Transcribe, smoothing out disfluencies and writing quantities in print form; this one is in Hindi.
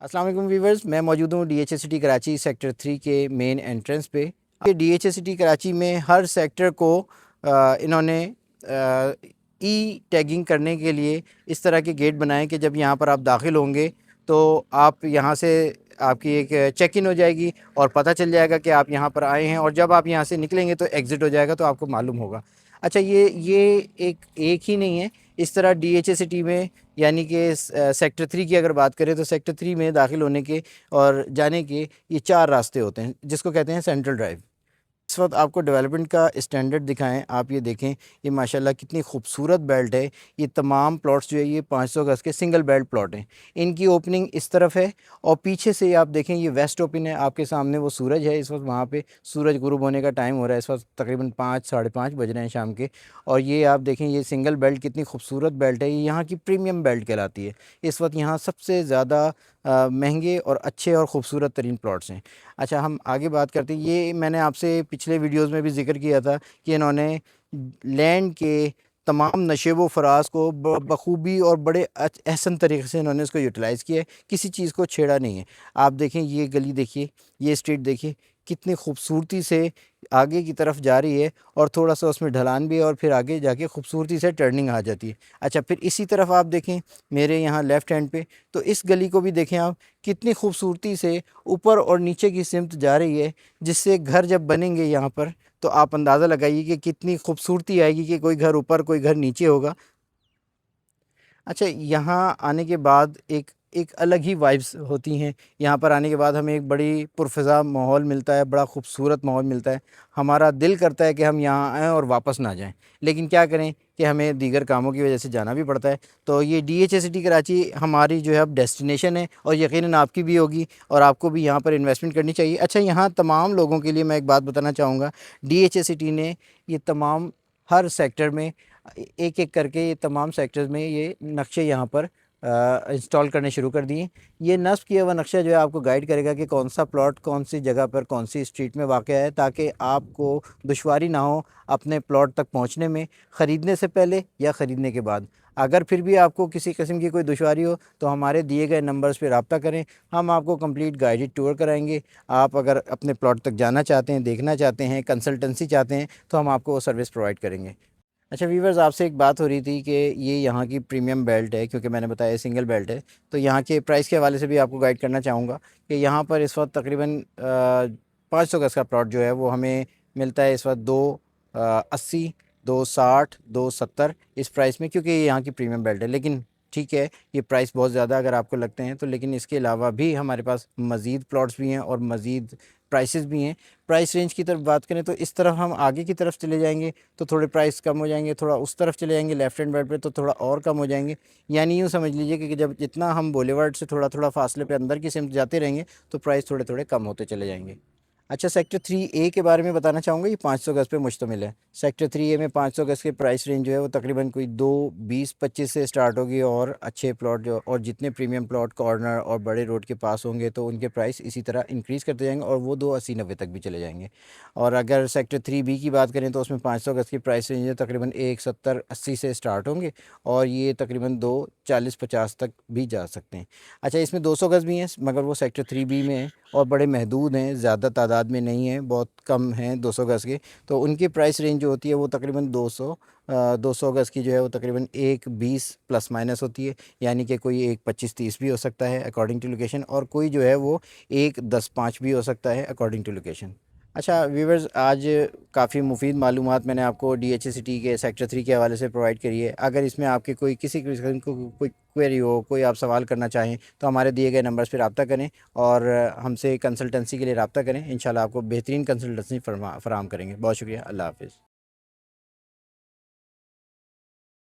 अस्सलाम वालेकुम वीवर्स, मैं मौजूद हूँ DHA सिटी कराची सेक्टर 3 के मेन एंट्रेंस पे। ये DHA सिटी कराची में हर सेक्टर को इन्होंने ई टैगिंग करने के लिए इस तरह के गेट बनाए कि जब यहाँ पर आप दाखिल होंगे तो आप यहाँ से आपकी एक चेक इन हो जाएगी और पता चल जाएगा कि आप यहाँ पर आए हैं, और जब आप यहाँ से निकलेंगे तो एग्ज़िट हो जाएगा, तो आपको मालूम होगा। अच्छा, ये एक ही नहीं है, इस तरह DHA सिटी में यानी कि सेक्टर 3 की अगर बात करें तो सेक्टर 3 में दाखिल होने के और जाने के ये 4 रास्ते होते हैं, जिसको कहते हैं सेंट्रल ड्राइव। इस वक्त आपको डेवलपमेंट का स्टैंडर्ड दिखाएं, आप ये देखें, ये माशाल्लाह कितनी खूबसूरत बेल्ट है। ये तमाम प्लॉट्स जो है ये 500 गज़ के सिंगल बेल्ट प्लॉट हैं। इनकी ओपनिंग इस तरफ है और पीछे से आप देखें ये वेस्ट ओपन है। आपके सामने वो सूरज है, इस वक्त वहाँ पे सूरज गुरूब होने का टाइम हो रहा है। इस वक्त तकरीबन 5 साढ़े 5 बज रहे हैं शाम के। और ये आप देखें, ये सिंगल बेल्ट कितनी खूबसूरत बेल्ट है। ये यहाँ की प्रीमियम बेल्ट कहलाती है। इस वक्त यहाँ सबसे ज़्यादा महंगे और अच्छे और ख़ूबसूरत तरीन प्लॉट्स हैं। अच्छा, हम आगे बात करते हैं। ये मैंने आपसे पिछले वीडियोस में भी ज़िक्र किया था कि इन्होंने लैंड के तमाम नशेब व फराज को बखूबी और बड़े अहसन तरीके से इन्होंने इसको यूटिलाइज़ किया है, किसी चीज़ को छेड़ा नहीं है। आप देखें, ये गली देखिए, ये स्ट्रीट देखिए, कितनी खूबसूरती से आगे की तरफ जा रही है और थोड़ा सा उसमें ढलान भी है और फिर आगे जाके खूबसूरती से टर्निंग आ जाती है। अच्छा, फिर इसी तरफ आप देखें मेरे यहाँ लेफ़्ट हैंड पे, तो इस गली को भी देखें आप, कितनी खूबसूरती से ऊपर और नीचे की सिमत जा रही है, जिससे घर जब बनेंगे यहाँ पर तो आप अंदाज़ा लगाइए कि कितनी खूबसूरती आएगी कि कोई घर ऊपर कोई घर नीचे होगा। अच्छा, यहाँ आने के बाद एक एक अलग ही वाइब्स होती हैं। यहाँ पर आने के बाद हमें एक बड़ी पुरफ़िज़ा माहौल मिलता है, बड़ा खूबसूरत माहौल मिलता है। हमारा दिल करता है कि हम यहाँ आएँ और वापस ना जाएँ, लेकिन क्या करें कि हमें दीगर कामों की वजह से जाना भी पड़ता है। तो ये DHA सिटी कराची हमारी जो है अब डेस्टिनेशन है, और यकीनन आपकी भी होगी, और आपको भी यहाँ पर इन्वेस्टमेंट करनी चाहिए। अच्छा, यहाँ तमाम लोगों के लिए मैं एक बात बताना चाहूँगा, DHA सिटी ने ये तमाम हर सेक्टर में एक-एक करके ये तमाम सेक्टर्स में ये नक्शे यहाँ पर इंस्टॉल करने शुरू कर दिए। ये नस्ब किया हुआ नक्शा जो है आपको गाइड करेगा कि कौन सा प्लॉट कौन सी जगह पर कौन सी स्ट्रीट में वाक़या है, ताकि आपको दुश्वारी ना हो अपने प्लॉट तक पहुँचने में, ख़रीदने से पहले या ख़रीदने के बाद। अगर फिर भी आपको किसी किस्म की कोई दुश्वारी हो तो हमारे दिए गए नंबर्स पे रब्ता करें, हम आपको कंप्लीट गाइडेड टूर कराएँगे। आप अगर अपने प्लॉट तक जाना चाहते हैं, देखना चाहते हैं, कंसल्टेंसी चाहते हैं, तो हम आपको वो सर्विस प्रोवाइड करेंगे। अच्छा वीवर्स, आपसे एक बात हो रही थी कि ये यहाँ की प्रीमियम बेल्ट है, क्योंकि मैंने बताया सिंगल बेल्ट है, तो यहाँ के प्राइस के हवाले से भी आपको गाइड करना चाहूँगा कि यहाँ पर इस वक्त तकरीबन 500 गज़ का प्लॉट जो है वो हमें मिलता है इस वक्त 280, 260, 270 इस प्राइस में, क्योंकि ये यहाँ की प्रीमियम बेल्ट है। लेकिन ठीक है, ये प्राइस बहुत ज़्यादा अगर आपको लगते हैं तो, लेकिन इसके अलावा भी हमारे पास मज़ीद प्लॉट्स भी हैं और मज़ीद प्राइसेस भी हैं। प्राइस रेंज की तरफ बात करें तो इस तरफ हम आगे की तरफ चले जाएंगे तो थोड़े प्राइस कम हो जाएंगे, थोड़ा उस तरफ चले जाएंगे लेफ्ट हैंड साइड पे तो थोड़ा और कम हो जाएंगे। यानी यूँ समझ लीजिए कि जब जितना हम बोलेवर्ड से थोड़ा थोड़ा फासले पे अंदर की सिमत जाते रहेंगे तो प्राइस थोड़े थोड़े कम होते चले जाएंगे। अच्छा, सेक्टर 3A के बारे में बताना चाहूँगा। ये 500 गज़ पे मुश्तमिल है। सेक्टर 3A में 500 गज़ के प्राइस रेंज जो है वो तकरीबन कोई 220-25 से स्टार्ट होगी, और अच्छे प्लॉट जो और जितने प्रीमियम प्लॉट कॉर्नर और बड़े रोड के पास होंगे तो उनके प्राइस इसी तरह इंक्रीज़ करते जाएंगे और वो 280-90 तक भी चले जाएंगे। और अगर सेक्टर 3B की बात करें तो उसमें 500 गज़ की प्राइस रेंज है तकरीबन 170-80 से स्टार्ट होंगे, और ये तकरीबन 240-50 तक भी जा सकते हैं। अच्छा, इसमें 200 गज़ भी हैं, मगर वो सेक्टर 3B में है और बड़े महदूद हैं, ज़्यादा तादाद में नहीं है, बहुत कम हैं 200 गज़ के। तो उनकी प्राइस रेंज जो होती है वो तकरीबन 200 गज़ की जो है वो तकरीबन 120 प्लस माइनस होती है। यानी कि कोई 125-30 भी हो सकता है अकॉर्डिंग टू लोकेशन, और कोई जो है वो 110-5 भी हो सकता है अकॉर्डिंग टू लोकेशन। अच्छा व्यूवर्स, आज काफ़ी मुफीद मालूमात मैंने आपको DHA सिटी के सेक्टर 3 के हवाले से प्रोवाइड करी है। अगर इसमें आपके कोई किसी किस्म को कोई क्वेरी हो, कोई आप सवाल करना चाहें तो हमारे दिए गए नंबर्स पर रब्ता करें और हमसे कंसल्टेंसी के लिए रब्ता करें। इंशाल्लाह आपको बेहतरीन कंसल्टेंसी फराहम करेंगे। बहुत शुक्रिया। अल्लाह हाफ़िज़।